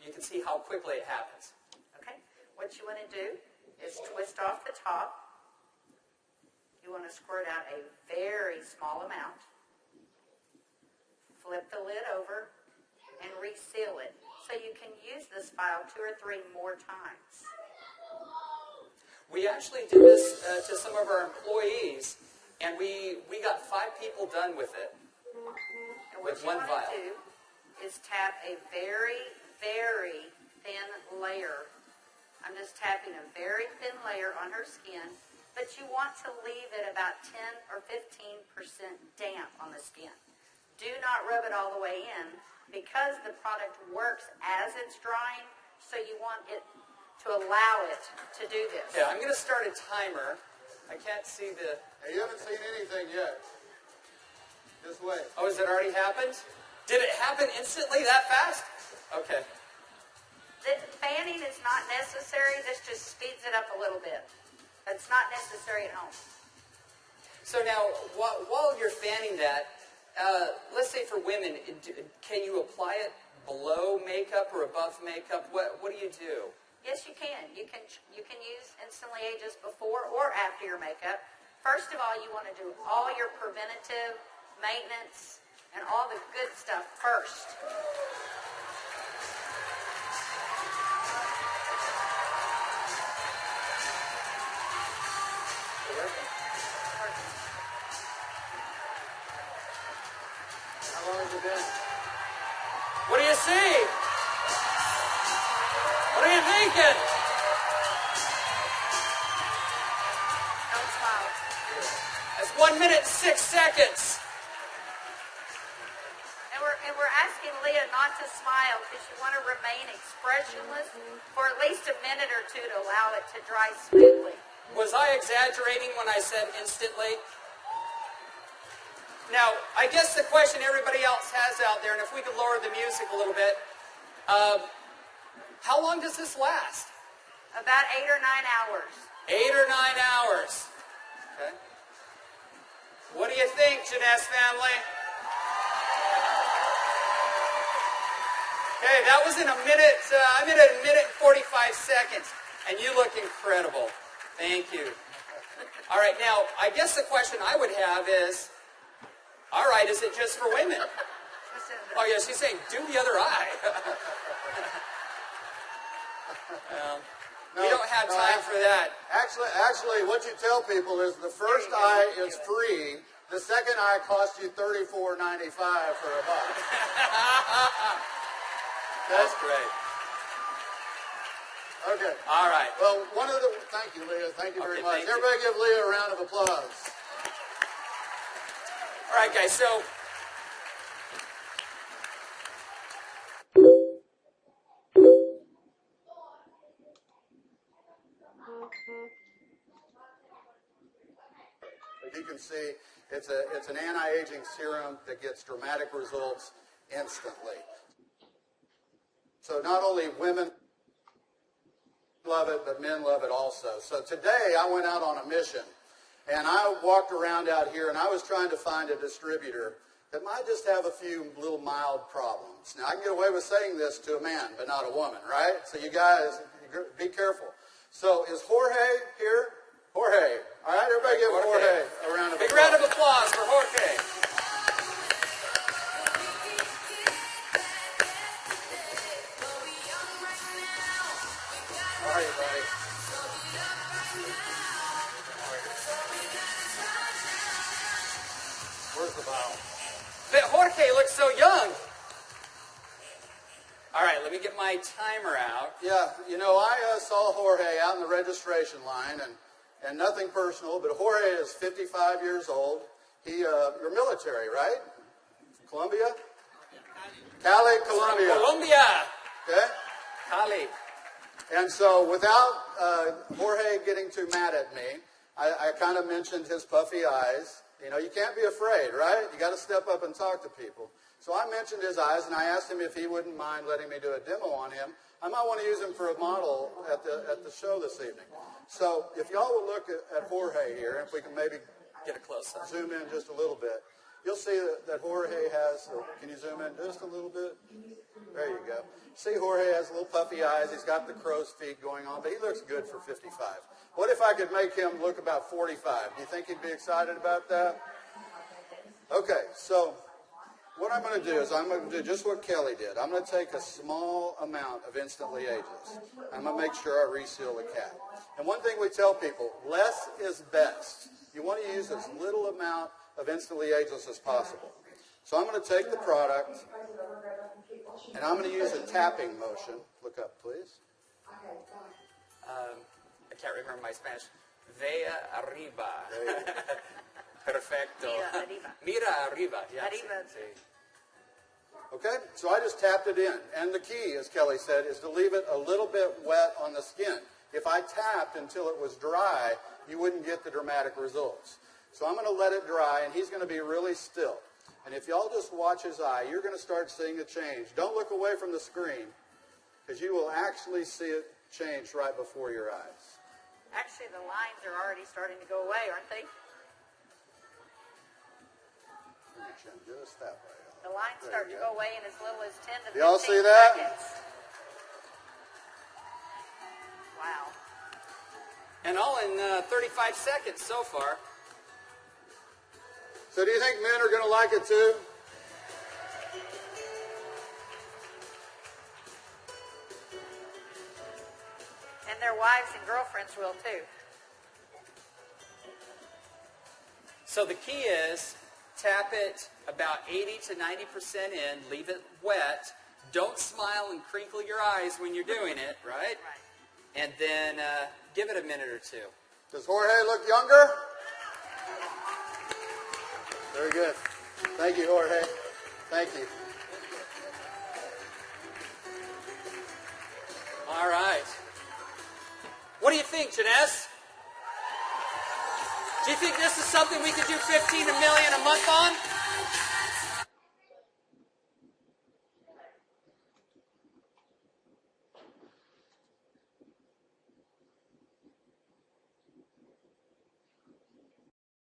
you can see how quickly it happens. Okay. What you want to do is twist off the top. You want to squirt out a very small amount. Flip the lid over and reseal it so you can use this file 2 or 3 more times. We actually did this to some of our employees, and we got 5 people done with it. And what you want to do is tap a very, very thin layer. I'm just tapping a very thin layer on her skin, but you want to leave it about 10 or 15% damp on the skin. Do not rub it all the way in because the product works as it's drying, so you want it to allow it to do this. Yeah, I'm going to start a timer. I can't see the... Hey, you haven't seen anything yet. Just wait. Oh, has it already happened? Did it happen instantly that fast? Okay. The fanning is not necessary. This just speeds it up a little bit. It's not necessary at home. So now, while you're fanning that, let's say for women, can you apply it below makeup or above makeup? What do you do? Yes, you can. You can use Instantly Ageless before or after your makeup. First of all, you want to do all your preventative maintenance and all the good stuff first. How long has it been? What do you see? What are you thinking? Don't smile. That's 1 minute and 6 seconds. And we're asking Leah not to smile because you want to remain expressionless for at least a minute or 2 to allow it to dry smoothly. Was I exaggerating when I said instantly? Now, I guess the question everybody else has out there, and if we could lower the music a little bit, how long does this last? About 8 or 9 hours. 8 or 9 hours. Okay. What do you think, Jeunesse family? Okay, that was in a minute, I'm at a minute and 45 seconds, and you look incredible. Thank you. All right, now, I guess the question I would have is, all right, is it just for women? Oh, yeah, she's saying, do the other eye. We don't have time for that. Actually, what you tell people is the first eye is free. The second eye costs you $34.95 for a buck. That's great. Okay. All right. Well, thank you, Leah. Thank you very much. Thank you. Everybody give Leah a round of applause. All right, guys, so as you can see, it's an anti-aging serum that gets dramatic results instantly. So not only women love it, but men love it also. So today I went out on a mission, and I walked around out here, and I was trying to find a distributor that might just have a few little mild problems. Now, I can get away with saying this to a man, but not a woman, right? So you guys, be careful. So is Jorge here? Jorge. All right, everybody give Jorge a round of applause. big round of applause for Jorge. How are you, buddy? Where's the bottle? But Jorge looks so young. All right, let me get my timer out. Yeah, you know, I saw Jorge out in the registration line, and nothing personal, but Jorge is 55 years old. You're military, right? Colombia? Cali, Colombia. Colombia. Okay? Cali. And so without Jorge getting too mad at me, I kind of mentioned his puffy eyes. You know, you can't be afraid, right? You got to step up and talk to people. So I mentioned his eyes, and I asked him if he wouldn't mind letting me do a demo on him. I might want to use him for a model at the show this evening. So if y'all will look at Jorge here, if we can maybe Get a close up. zoom in just a little bit. you'll see that Jorge has, can you zoom in just a little bit? There you go. See, Jorge has little puffy eyes. He's got the crow's feet going on, but he looks good for 55. What if I could make him look about 45? Do you think he'd be excited about that? Okay, so what I'm going to do is I'm going to do just what Kelly did. I'm going to take a small amount of Instantly Ageless. I'm going to make sure I reseal the cap. And one thing we tell people, less is best. You want to use as little amount of Instantly Ageless as possible. So I'm going to take the product, and I'm going to use a tapping motion. Look up, please. I can't remember my Spanish. Vea arriba. Perfecto. Mira arriba. Mira arriba. Yeah, Arriba. sí. Okay, so I just tapped it in. And the key, as Kelly said, is to leave it a little bit wet on the skin. If I tapped until it was dry, you wouldn't get the dramatic results. So I'm going to let it dry, and he's going to be really still. And if y'all just watch his eye, you're going to start seeing a change. Don't look away from the screen, because you will actually see it change right before your eyes. Actually, the lines are already starting to go away, aren't they? Just that way. The lines start to go away in as little as 10 to 15 Y'all see that? seconds. Wow. And all in 35 seconds so far. So do you think men are going to like it too? And their wives and girlfriends will too. So the key is tap it about 80 to 90% in, leave it wet. Don't smile and crinkle your eyes when you're doing it, right? Right. And then give it a minute or two. Does Jorge look younger? Very good. Thank you, Jorge. Thank you. All right. What do you think, Janess? Do you think this is something we could do 15 million a month